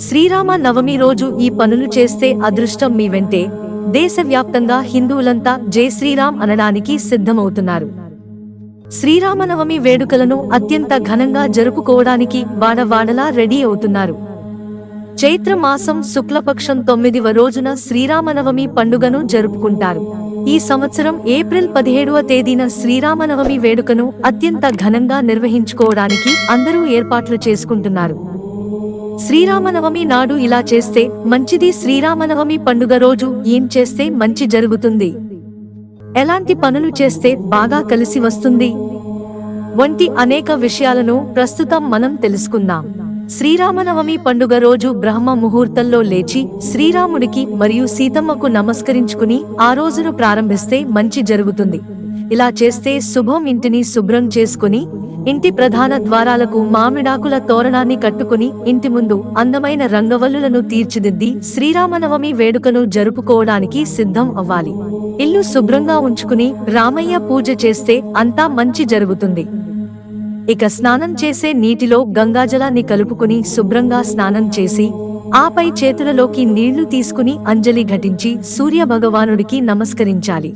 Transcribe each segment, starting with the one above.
శ్రీరామ నవమి రోజు ఈ పనులు చేస్తే అదృష్టం మీ వెంటే. దేశవ్యాప్తంగా హిందువులంతా జై శ్రీరామ్ అనడానికి సిద్ధమవుతున్నారు. శ్రీరామనవమి వేడుకలను అత్యంత ఘనంగా జరుపుకోవడానికి వాడవాడలా రెడీ అవుతున్నారు. చైత్ర మాసం శుక్లపక్షం 9వ రోజున శ్రీరామనవమి పండుగను జరుపుకుంటారు. ఈ సంవత్సరం ఏప్రిల్ 17వ తేదీన శ్రీరామనవమి వేడుకను అత్యంత ఘనంగా నిర్వహించుకోవడానికి అందరూ ఏర్పాట్లు చేసుకుంటున్నారు. శ్రీరామనవమి నాడు ఇలా చేస్తే మంచిది, శ్రీరామనవమి పండుగ రోజు ఏం చేస్తే మంచి జరుగుతుంది, ఎలాంటి పనులు చేస్తే బాగా కలిసి వస్తుంది వంటి అనేక విషయాలను ప్రస్తుతం మనం తెలుసుకుందాం. శ్రీరామనవమి పండుగ రోజు బ్రహ్మ ముహూర్తంలో లేచి శ్రీరాముడికి మరియు సీతమ్మకు నమస్కరించుకుని ఆ రోజును ప్రారంభిస్తే మంచి జరుగుతుంది. ఇలా చేస్తే శుభం. ఇంటిని శుభ్రం చేసుకుని ఇంటి ప్రధాన ద్వారాలకు మామిడాకుల తోరణాన్ని కట్టుకుని ఇంటి ముందు అందమైన రంగవల్లులను తీర్చిదిద్ది శ్రీరామనవమి వేడుకను జరుపుకోవడానికి సిద్ధం అవ్వాలి. ఇల్లు శుభ్రంగా ఉంచుకుని రామయ్య పూజ చేస్తే అంతా మంచి జరుగుతుంది. ఇక స్నానం చేసే నీటిలో గంగాజలాన్ని కలుపుకుని శుభ్రంగా స్నానం చేసి ఆపై చేతులలోకి నీళ్లు తీసుకుని అంజలి ఘటించి సూర్య భగవానుడికి నమస్కరించాలి.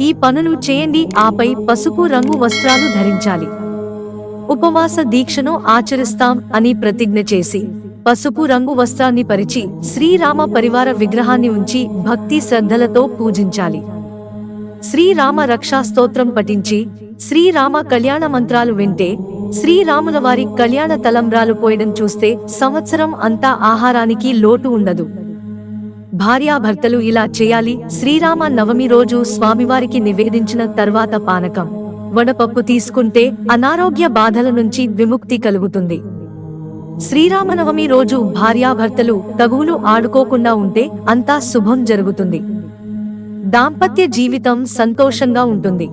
ఈ పనులు చేయండి. ఆపై పసుపు రంగు వస్త్రాలు ధరించాలి. ఉపవాస దీక్షను ఆచరిస్తాం అని ప్రతిజ్ఞ చేసి పసుపు రంగు వస్త్రాన్ని పరిచి శ్రీరామ పరివార విగ్రహాన్ని ఉంచి భక్తి శ్రద్ధలతో పూజించాలి. శ్రీరామ రక్షా స్తోత్రం పఠించి శ్రీరామ కళ్యాణ మంత్రాలు వింటే శ్రీరాముల వారి కళ్యాణ తలంబ్రాలు పోయడం చూస్తే సంవత్సరం అంతా ఆహారానికి లోటు ఉండదు. భార్యాభర్తలు ఇలా చేయాలి. శ్రీరామ నవమి రోజు స్వామివారికి నివేదించిన తర్వాత పానకం, వడపప్పు తీసుకుంటే అనారోగ్య బాధల నుంచి విముక్తి కలుగుతుంది. శ్రీరామనవమి రోజు భార్యాభర్తలు తగువులు ఆడుకోకుండా ఉంటే అంతా శుభం జరుగుతుంది. దాంపత్య జీవితం సంతోషంగా ఉంటుంది.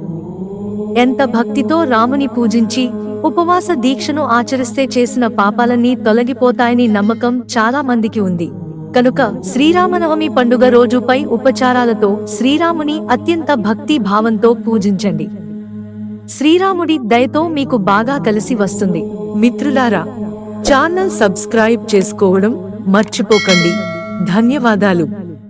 ఎంత భక్తితో రాముని పూజించి ఉపవాస దీక్షను ఆచరిస్తే చేసిన పాపాలన్నీ తొలగిపోతాయని నమ్మకం చాలా మందికి ఉంది. కనుక శ్రీరామనవమి పండుగ రోజుపై ఉపచారాలతో శ్రీరాముని అత్యంత భక్తి భావంతో పూజించండి. శ్రీరాముడి దయతో మీకు బాగా కలిసి వస్తుంది. మిత్రులారా, ఛానల్ సబ్స్క్రైబ్ చేసుకోవడం మర్చిపోకండి. ధన్యవాదాలు.